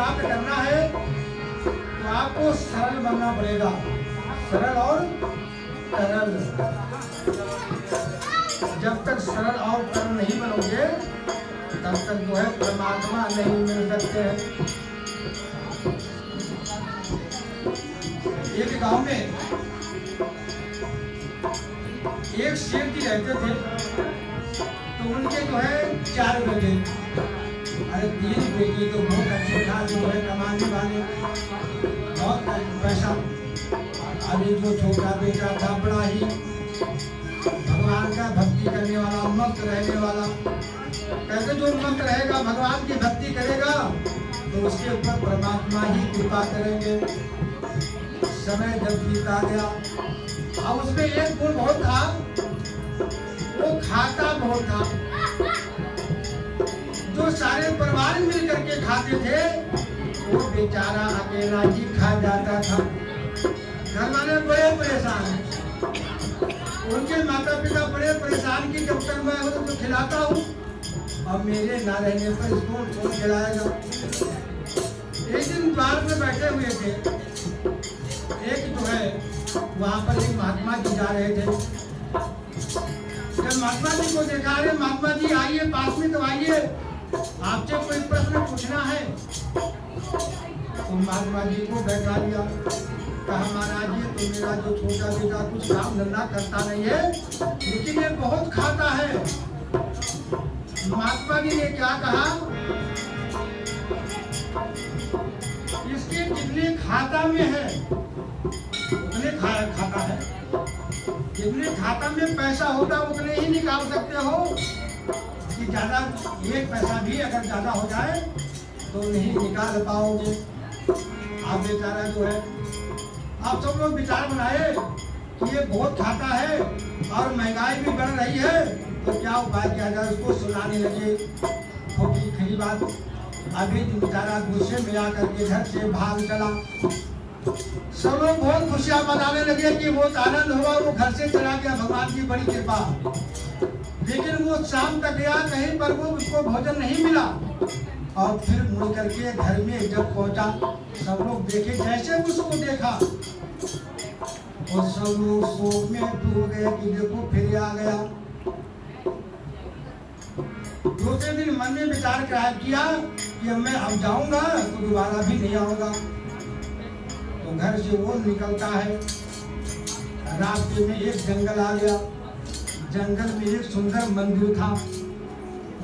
प्राप्त करना है तो आपको सरल बनना पड़ेगा, सरल और तरल। जब तक सरल और तरल नहीं बनोगे तब तक जो है परमात्मा नहीं मिल सकते हैं। एक गांव में एक सेठ जी रहते थे, तो उनके जो है 4 बेटे। अरे 3 बेटी तो बहुत अच्छे था, जो है कमाने वाले, बहुत पैसा। अभी जो छोटा बेटा था बड़ा ही भगवान का भक्ति करने वाला, मस्त रहने वाला। कहते जो मस्त रहेगा, भगवान की भक्ति करेगा तो उसके ऊपर परमात्मा ही कृपा करेंगे। समय जब बीता गया, अब उसमें एक गुण बहुत था, वो खाता बहुत था। जो सारे परिवार मिल करके खाते थे, वो बेचारा अकेला ही खा जाता था। घर वाले बड़े परेशान हैं, उनके माता पिता बड़े परेशान कि जब तक मैं उनको खिलाता हूँ, अब मेरे ना रहने पर इसको कौन खिलाएगा। एक दिन द्वार में बैठे हुए थे, एक जो है वहाँ पर एक महात्मा जी जा रहे थे। जब महात्मा जी को देखा, अरे महात्मा जी आइए पास में, तो आइए, आपसे कोई प्रश्न पूछना है। तो महात्मा जी को बैठा लिया, कहा महाराज जी तो मेरा जो छोटा बेटा कुछ काम धंधा करता नहीं है, लेकिन ये बहुत खाता है। महात्मा जी ने क्या कहा, इसके जितने खाता में है उतने खाता है, जितने खाता में पैसा होगा उतने ही निकाल सकते हो, कि ज्यादा 1 पैसा भी अगर ज्यादा हो जाए तो नहीं निकाल पाओगे। आप बेचारा जो है, आप सब लोग विचार बनाए कि ये बहुत खाता है और महंगाई भी बढ़ रही है, तो क्या उपाय किया जाए। उसको सुनाने लगे खोटी खरी बात। अभी बेचारा गुस्से में आकर के घर से भाग चला। सब लोग बहुत खुशियां मनाने लगे कि बहुत आनंद हुआ, वो घर से चला गया, भगवान की बड़ी कृपा। लेकिन वो शाम तक गया, कहीं पर वो उसको भोजन नहीं मिला, और फिर मुड़ करके घर में जब पहुंचा, सब लोग देखे, जैसे उसको देखा और सब लोग शोक में डूब गए कि देखो फिर आ गया। दूसरे दिन मन में विचार किया कि अब मैं अब जाऊंगा तो दोबारा भी नहीं आऊंगा। तो घर से वो निकलता है, रास्ते में एक जंगल आ गया। जंगल में एक सुंदर मंदिर था।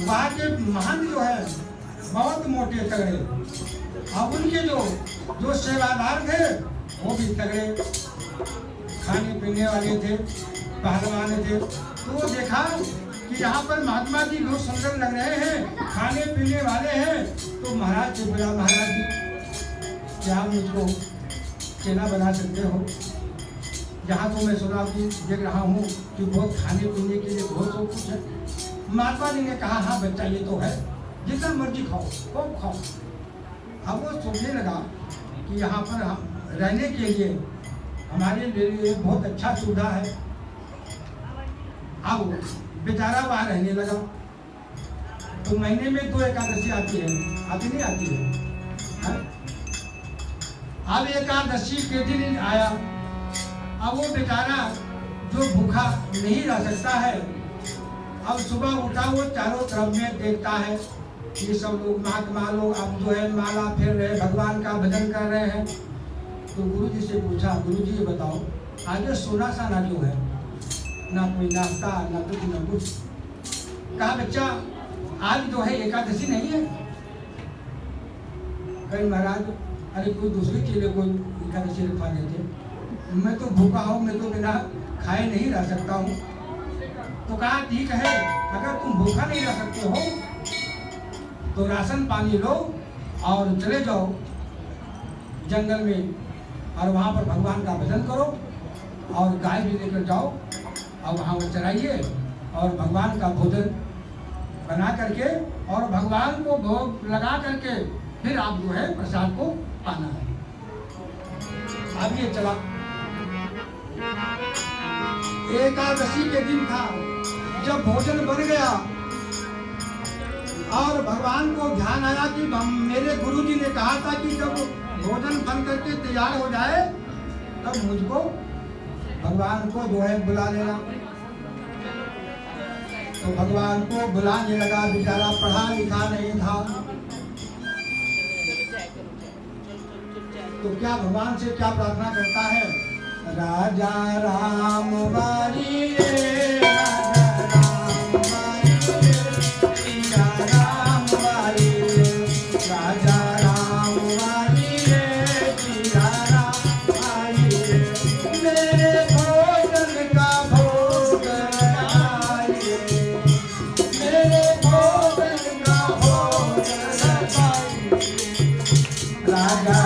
वहाँ के महंत जो है बहुत मोटे तगड़े, और उनके जो सेवादार थे वो भी तगड़े, खाने पीने वाले थे, पहलवान थे। तो वो देखा कि यहाँ पर महात्मा जी बहुत सुंदर लग रहे हैं, खाने पीने वाले हैं, तो महाराज से बोला, महाराज जी क्या मुझको चेला बना सकते हो? यहाँ तो मैं सुना कि देख रहा हूँ कि बहुत खाने पीने के लिए बहुत सब कुछ है। महात्मा जी ने कहा, हाँ बच्चा ये तो है, जितना मर्जी खाओ, खूब खाओ। अब वो सोचने लगा कि यहाँ पर हम रहने के लिए हमारे लिए बहुत अच्छा सुविधा है। अब बेचारा वहाँ रहने लगा। तो महीने में 2 एकादशी आती है, आती नहीं आती है? अब एकादशी के दिन आया। अब वो बेचारा जो भूखा नहीं रह सकता है, अब सुबह उठा, वो चारों तरफ में देखता है ये सब लोग महात्मा लोग अब जो है माला फेर रहे, भगवान का भजन कर रहे हैं। तो गुरु जी से पूछा, गुरु जी ये बताओ आगे सोना साना क्यों है? ना कोई नाश्ता, ना कुछ ना कुछ। कहा बच्चा आज जो है एकादशी नहीं है। कहीं महाराज अरे कोई दूसरे के लिए कोई एकादशी रखवा देते, मैं तो भूखा हूँ, मैं तो बिना खाए नहीं रह सकता हूँ। तो कहा ठीक है, अगर तुम भूखा नहीं रह सकते हो तो राशन पानी लो और चले जाओ जंगल में, और वहाँ पर भगवान का भजन करो, और गाय भी लेकर जाओ और वहाँ पर चराइए, और भगवान का भोजन बना करके और भगवान को भोग लगा करके फिर आप जो है प्रसाद को पाना है। अब ये चला, एकादशी के दिन था। जब भोजन बन गया, और भगवान को ध्यान आया कि मेरे गुरुजी ने कहा था कि जब भोजन बन करके तैयार हो जाए तब मुझको भगवान को जो है बुला लेना। तो भगवान को बुलाने लगा, बेचारा पढ़ा लिखा नहीं था। तो क्या भगवान से क्या प्रार्थना करता है? राजा राम बारी रे, राजा राम बारी रे, सीता राम बारी रे, राजा राम बारी रे, सीता राम बारी रे, मेरे भोजन का भोग लगाइए, मेरे भोजन का भोग लगाइए। राजा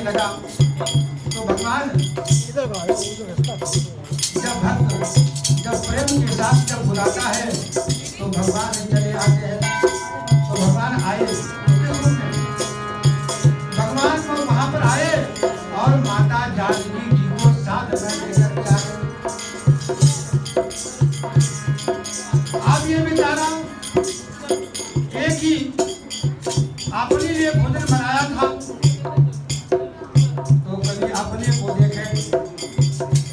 लगा। तो भगवान जब प्रेम के साथ जब बुलाता है तो भगवान चले आते हैं। तो भगवान आए, भगवान को वहां पर आए और माता जानकी जी को साथ में लेकर के आए। अब ये बेचारा एक ही अपने लिए भोजन बनाया था, अपने को देखे,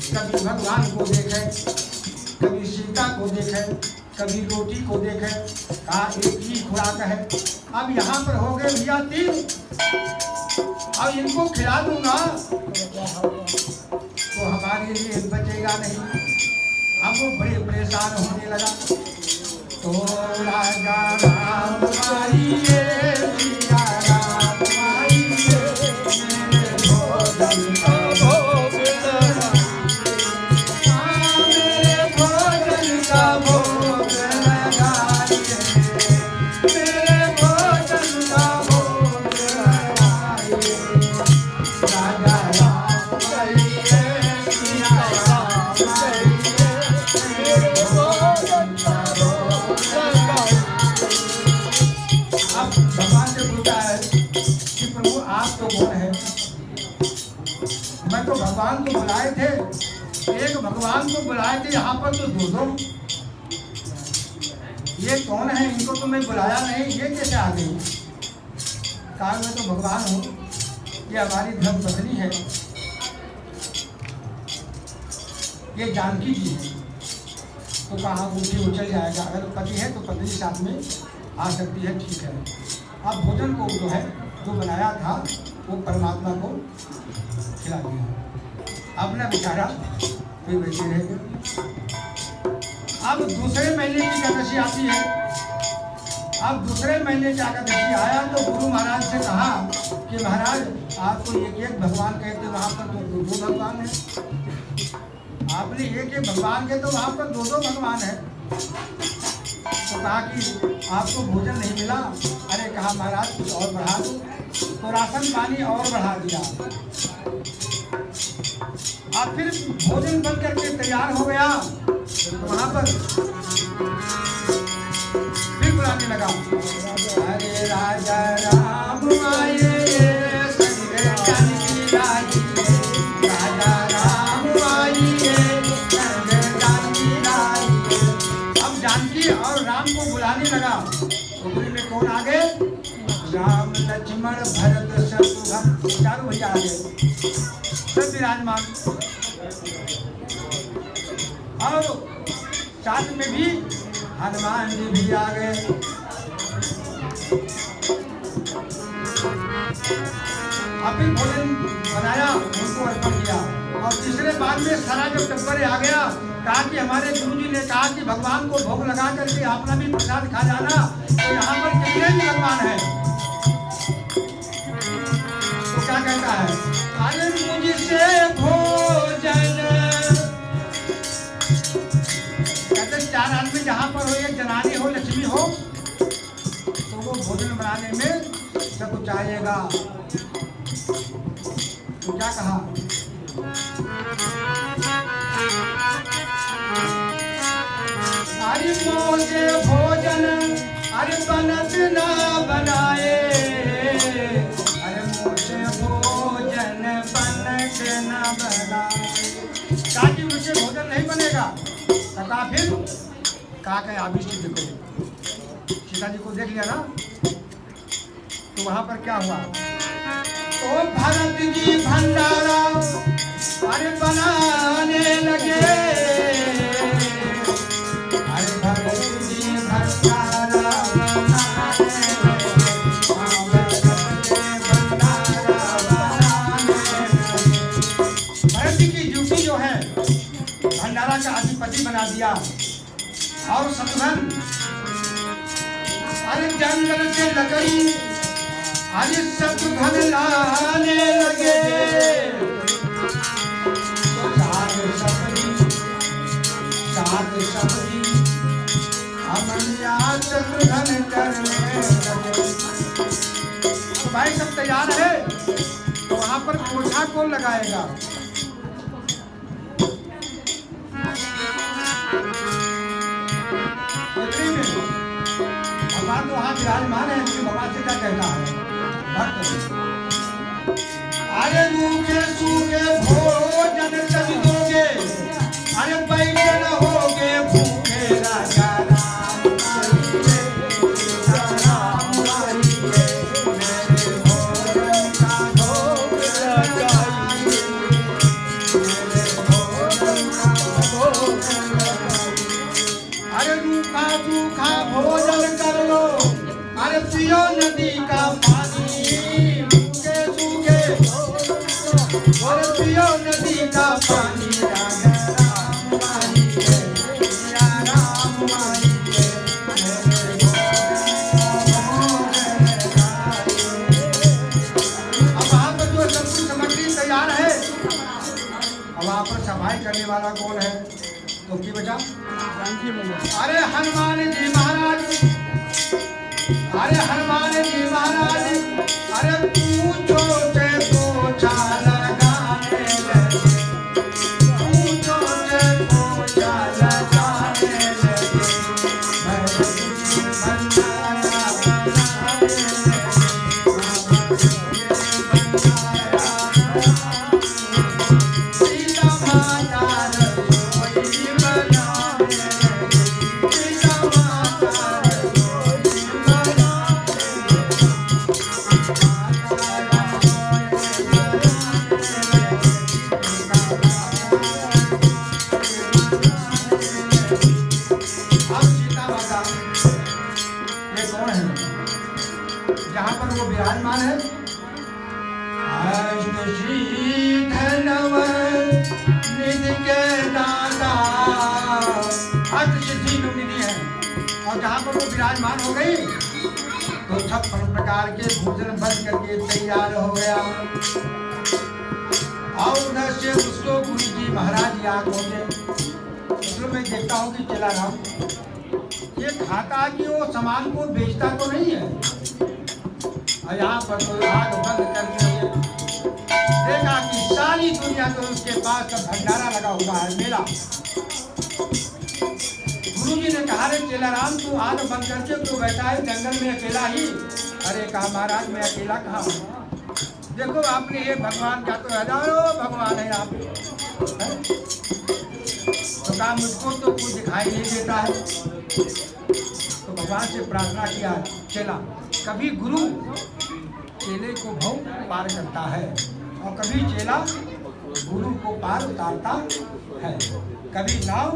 कभी भगवान को देखे, कभी सीता को देखे, कभी रोटी को देखे, एक ही खुराक है। अब यहाँ पर हो गए भैया 3, अब इनको खिला दूंगा तो हमारे लिए बचेगा नहीं। अब वो बड़े परेशान होने लगा। तो राजा राम बारी रे, सीता राम बारी रे, मेरे भोजन का भोग लगाइए, मेरे भोजन का भोग लगाइए, मेरे भोजन का भोग लगाइए। राजा राम बारी रे, सीता राम बारी रे, मेरे भोजन का भोग लगाइए। अब भगवान से पूछा है कि प्रभु आप तो कौन है? मैं तो भगवान को बुलाए थे, एक भगवान को बुलाए थे, यहाँ पर तो 2-2। ये कौन है? इनको तो मैं बुलाया नहीं, ये कैसे आ गई? कहा मैं तो भगवान हूँ, ये हमारी धर्म पत्नी है, ये जानकी जी है। तो कहा उठी उछल जाएगा, अगर पति है तो पत्नी साथ में आ सकती है, ठीक है। अब भोजन को जो है जो बनाया था वो परमात्मा को खिला दिया। अपना बेचारा कोई बैठे रह गए। अब दूसरे महीने की एकादशी आती है। अब दूसरे महीने की एकादशी आया तो गुरु महाराज से कहा कि महाराज आपको एक भगवान कहते, वहाँ पर तो 2 भगवान है। आपने एक भगवान कहते, वहाँ पर 2 भगवान है। तो कहा कि आपको भोजन नहीं मिला? अरे कहा महाराज कुछ और बढ़ा दो। तो राशन पानी और बढ़ा दिया। अब फिर भोजन बन करके तैयार हो गया तो वहां पर फिर बुलाने लगा, अरे राजा राम आए, राजा राम आइए, अब जानकी और राम को बुलाने लगा। तो में कौन आ गए? राम लक्ष्मण भरत शत्रुघ्न, चारों भैया आ गए, सब विराजमान। और साथ में भी हनुमान जी भी आ गए। अभी भोजन बनाया, उनको अर्पण किया। और तीसरे बाद में सारा जब टब्बर आ गया, कहा कि हमारे गुरुजी ने कहा कि भगवान को भोग लगा करके अपना भी प्रसाद खा जाना। तो यहाँ पर कितने भी भगवान है? तो क्या कहता है? अरे मुझसे भोजन, कहते 4 आदमी जहाँ पर हो, एक जनानी हो, लक्ष्मी हो, तो वो भोजन बनाने में सब कुछ आएगा। तो क्या कहा, अरे मोसे भोजन अरे बनत ना बनाए, अरे मोसे भोजन बनत ना बनाए, ताकि मुझसे भोजन नहीं बनेगा। कहा फिर कहा कहे आविष्ट देखो, सीता जी को देख लिया ना, तो वहां पर क्या हुआ, ओ भरत जी भंडारा अरे बनाने लगे, अरे भरत जी भंडारा बनाने लगे, भरत जी की ड्यूटी जो है भंडारा का अधिपति बना दिया। और शत्रुघ्न अरे जंगल से लकड़ी अरे शत्रुघ्न लाने लगे, साग सब्जी अमनिया शत्रुघ्न करने लगे। तो भाई सब तैयार है, तो वहां पर कोठा कौन लगाएगा, भगवान तो वहां विराजमान है। भगवान से क्या कहता है भक्त, अरे रूखे सूखे भोजन सब दोगे, अरे बैठे न होगे भूखे राजा राम, मेरे भोजन का भोग लगाइए, मेरे भोजन का भोग लगाइए, अरे रूखा सूखा भोजन कर लो, अरे पियो नदी का पानी, सूखे सूखे अरे पियो नदी का पानी, राजा राम मारिए, राजा राम मारिए, अब वहाँ पर जो सब कुछ सामग्री तैयार है, अब वहाँ पर सफाई करने वाला कौन है, तो की बचा, अरे हनुमान जी महाराज, अरे हनुमान जी महाराज, अरे पूछो से पूछा लगाने लगे, पूछो से पूछा लगाने लगे, भंडारा बनाने लगे, सीता माता रसोई बनाने लगे, सीता माता जहाँ पर वो विराजमान है, श्री धनव निधि के दाता, सिद्धि निधि है। और जहाँ पर वो विराजमान हो गई, तो 56 प्रकार के भोजन बन करके तैयार हो गया। और उधर से उसको गुरु जी महाराज यहाँ पहुंचे। उसमें मैं देखता हूँ कि चला राम ये खाता कि वो सामान को बेचता तो नहीं है, और यहाँ पर तो आग बंद कर दिए, देखा कि सारी दुनिया तो उसके पास का भंडारा लगा हुआ है, मेला। गुरु जी ने कहा, रे चेला राम तू आग बंद करके तू बैठा है जंगल में अकेला ही। अरे कहा महाराज मैं अकेला कहाँ हूँ, देखो आपने ये भगवान का तो हजारों भगवान है आप, तो कहा मुझको तो कुछ दिखाई नहीं देता है। तो भगवान से प्रार्थना किया, चेला कभी गुरु चेले को भव पार करता है, और कभी चेला गुरु को पार उतारता है। कभी नाव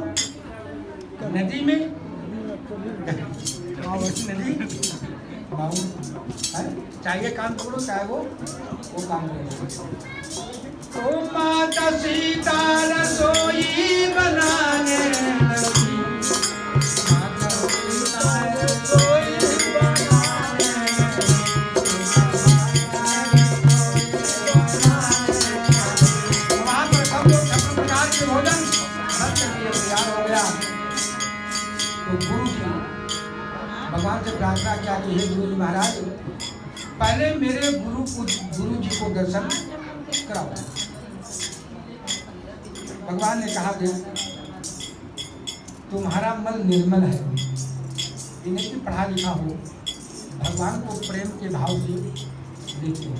नदी में नदी चाहिए काम करो, चाहे वो काम करो। तो माता सीता रसोई बनाने लगी, माता सीता रसोई बनाने लगी, वहाँ पर सब लोग सब प्रकार के भोजन तैयार हो गया। तो गुरु जी भगवान से प्रार्थना किया कि हे गुरु जी महाराज, पहले मेरे गुरु जी को दर्शन कराओ। भगवान ने कहा देव तुम्हारा मन निर्मल है, ये नहीं कि पढ़ा लिखा हो, भगवान को प्रेम के भाव से देखते हो,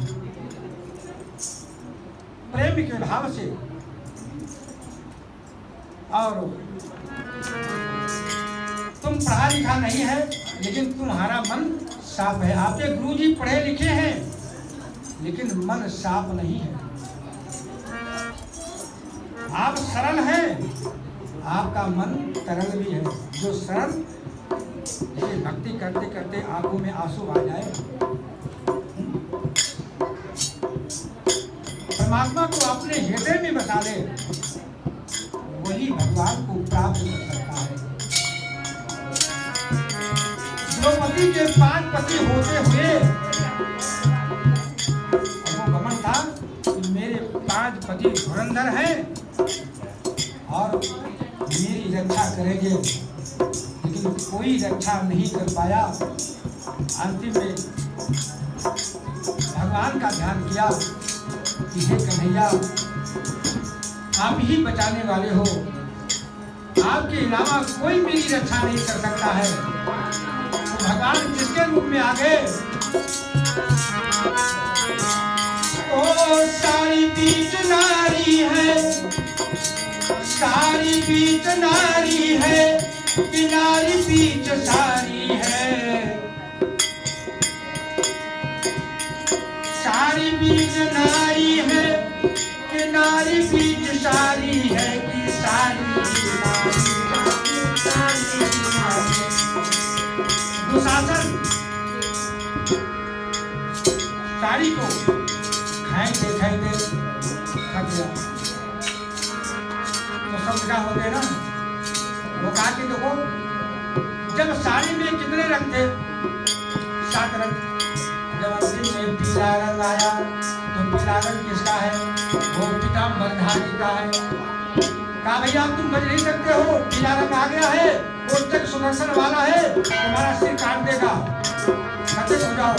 प्रेम के भाव से। और तुम पढ़ा लिखा नहीं है लेकिन तुम्हारा मन साफ है। आपके गुरुजी पढ़े लिखे हैं लेकिन मन साफ नहीं है। आप सरल हैं, आपका मन तरल भी है। जो सरल जैसे भक्ति करते करते आंखों में आंसू आ जाए, परमात्मा को अपने हृदय में बसा ले, वही भगवान को प्राप्त कर सकता है। द्रौपदी के 5 पति होते हुए वो घमंड था कि मेरे 5 पति धुरंधर हैं और मेरी रक्षा करेंगे, लेकिन कोई रक्षा नहीं कर पाया। अंतिम में भगवान का ध्यान किया कि हे कन्हैया, आप ही बचाने वाले हो, आपके अलावा कोई मेरी रक्षा नहीं कर सकता है। तो भगवान किसके रूप में आ गए? ओ सारी बीच नारी है, सारी बीच नारी है, किनारी बीच सारी है, सारी बीच नारी है, किनारी बीच सारी है, कि सारी दुशासन साड़ी को खाएंगे खाएंगे थक गया। तो सब जगह होते ना, वो कहा कि देखो जब साड़ी में कितने रंग थे? 7 रंग। जब अंतिम में पीला रंग आया तो पीला रंग किसका है? वो पीताम्बरधारी का है। कहा भैया तुम बच नहीं सकते हो, पीला रंग आ गया है, वो तक सुदर्शन वाला है, तुम्हारा सिर काट देगा, खतरे हो जाओ।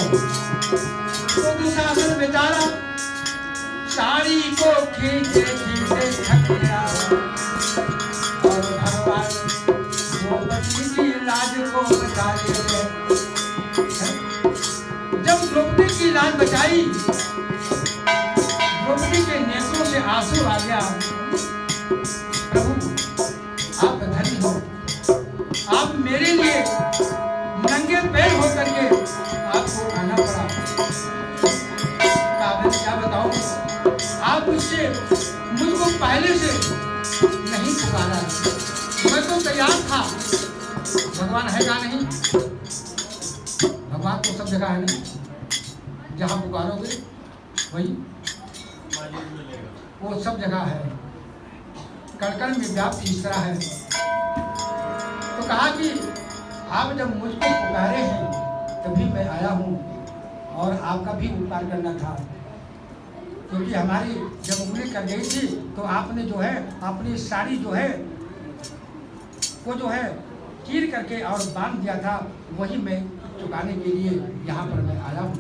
तो दुशासन बेचारा साड़ी को खींचे खींचे थक गया और भगवान द्रौपदी की लाज को बचा ले। जब द्रौपदी की लाज बचाई, द्रौपदी के नेत्रों से आंसू आ गया। प्रभु आप धनी हो, आप मेरे लिए नंगे पैर होकर के आपको आना पड़ा। क्या बताऊं, आप मुझसे मुझको पहले से नहीं पुकारा, मैं तो तैयार था। भगवान हैगा नहीं? भगवान तो सब जगह है नहीं, जहाँ पुकारोगे वही वो सब जगह है, कण कण में व्याप्त इस तरह है। तो कहा कि आप जब मुझको पुकारे हैं तभी मैं आया हूँ और आपका भी उपकार करना था, क्योंकि हमारी जब उंगली कर गई थी तो आपने जो है अपनी साड़ी जो है वो जो है चीर करके और बांध दिया था, वही मैं चुकाने के लिए यहाँ पर मैं आया हूँ।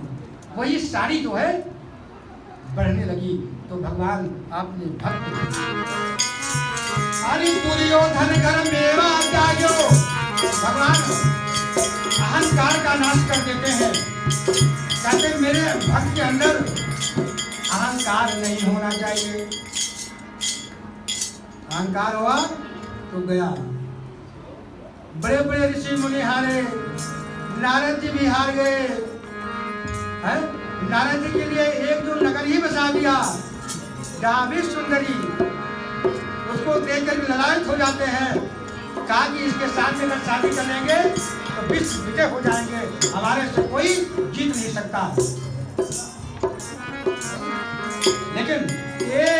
वही साड़ी जो है बढ़ने लगी तो भगवान आपने भक्त अरे दुर्योधन घर मेवा त्यागो, भगवान अहंकार का नाश कर देते हैं। कहते मेरे भक्त के अंदर अहंकार नहीं होना चाहिए, अहंकार हुआ तो गया। बड़े बड़े ऋषि मुनि हारे, नारद जी भी हार गए हैं। नारद जी के लिए एक जो नगर ही बसा दिया, डाभी सुंदरी, उसको देखकर ललायत हो जाते हैं। कहा कि इसके साथ में अगर शादी कर लेंगे तो विश्व विजय हो जाएंगे, हमारे से कोई जीत नहीं सकता। लेकिन ये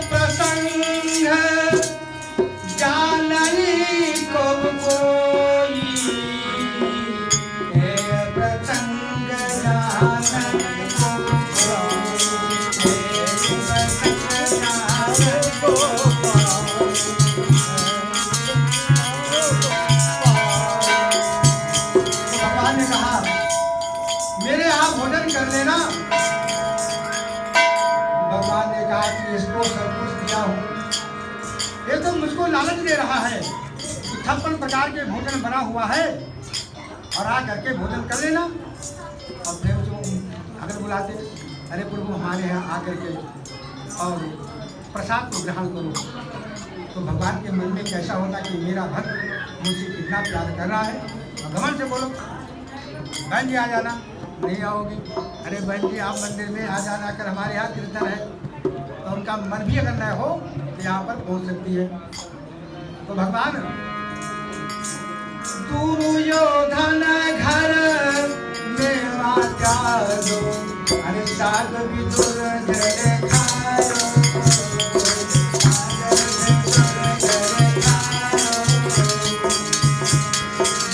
प्रसंग जाननी को कोई, ये प्रसंग जाननी को कोई, ये प्रसंग जाननी को भगवान ने कहा मेरे आप भोजन कर लेना। भगवान ने कहा कि इसको सब कुछ दिया हूँ, ये तो मुझको लालच दे रहा है कि 56 प्रकार के भोजन बना हुआ है और आ करके भोजन कर लेना। और फिर जो अगर बुलाते, अरे प्रभु हमारे यहाँ आ करके और प्रसाद को ग्रहण करो, तो भगवान के मन में कैसा होता कि मेरा भक्त मुझसे कितना प्यार कर रहा है। और घमंड से बोलो, बहन जी आ जाना, नहीं आओगी, अरे बहन जी आप मंदिर में आ जाना, कर हमारे यहाँ कीर्तन है, तो उनका मन भी अगर न हो तो यहाँ पर पहुँच सकती है। तो भगवान दुर्योधन घर में माता दो, अरे साग भी दुर्जन खाओ,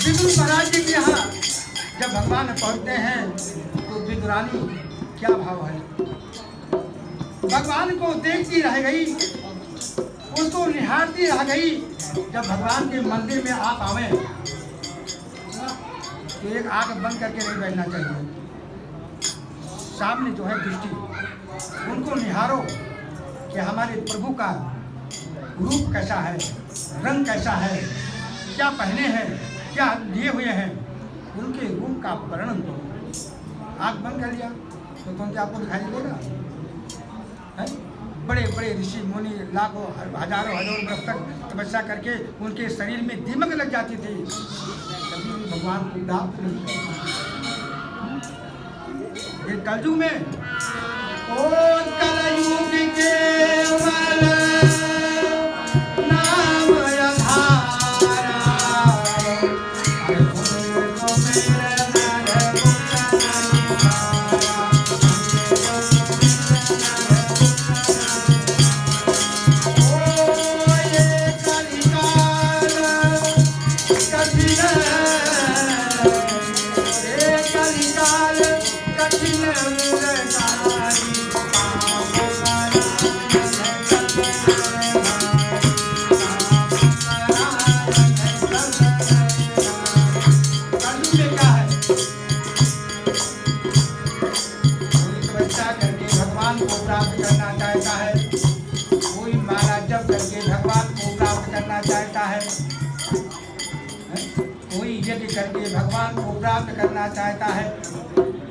विदुर महाराज जी के यहाँ जब भगवान पहुँचते हैं तो विदुरानी क्या भाव है, भगवान को देखती रह गई, उसको निहारती रह गई। जब भगवान के मंदिर में आप आवे तो एक आंख बंद करके नहीं बैठना चाहिए, सामने जो है दृष्टि, उनको निहारो कि हमारे प्रभु का रूप कैसा है, रंग कैसा है, क्या पहने हैं, क्या लिए हुए हैं, उनके रूप का वर्णन करो। आंख बंद कर लिया तो तुम क्या आपको दिखाई देगा? है? बड़े बड़े ऋषि मुनि लाखों हजारों वर्ष तक तपस्या करके उनके शरीर में दीमक लग जाती थी, कभी भी भगवान को डांट नहीं। ये कलयुग में ओ कलयुग केवल नाम आधारा, प्राप्त करना चाहता है, कोई माला जप करके भगवान को प्राप्त करना चाहता है, कोई यज्ञ करके भगवान को प्राप्त करना चाहता है,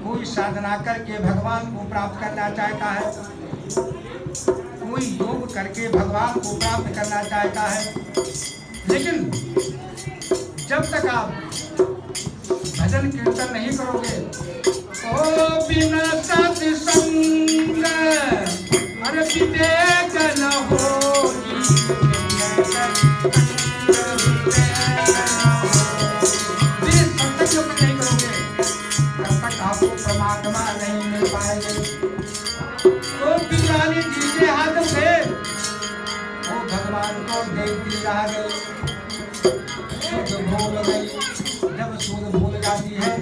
कोई साधना करके भगवान को प्राप्त करना चाहता है, कोई योग करके भगवान को प्राप्त करना चाहता है। लेकिन जब तक आप भजन कीर्तन नहीं करोगे तो बिना सत्संग अरे विवेक न होगी, संतयोग नहीं करोगे तब तक आपको परमात्मा नहीं मिल पाएंगे। तो विज्ञानी जी के हाथ से वो भगवान को देखती रह गई, शुद्ध भूल गई। जब शुद्ध भूल जाती है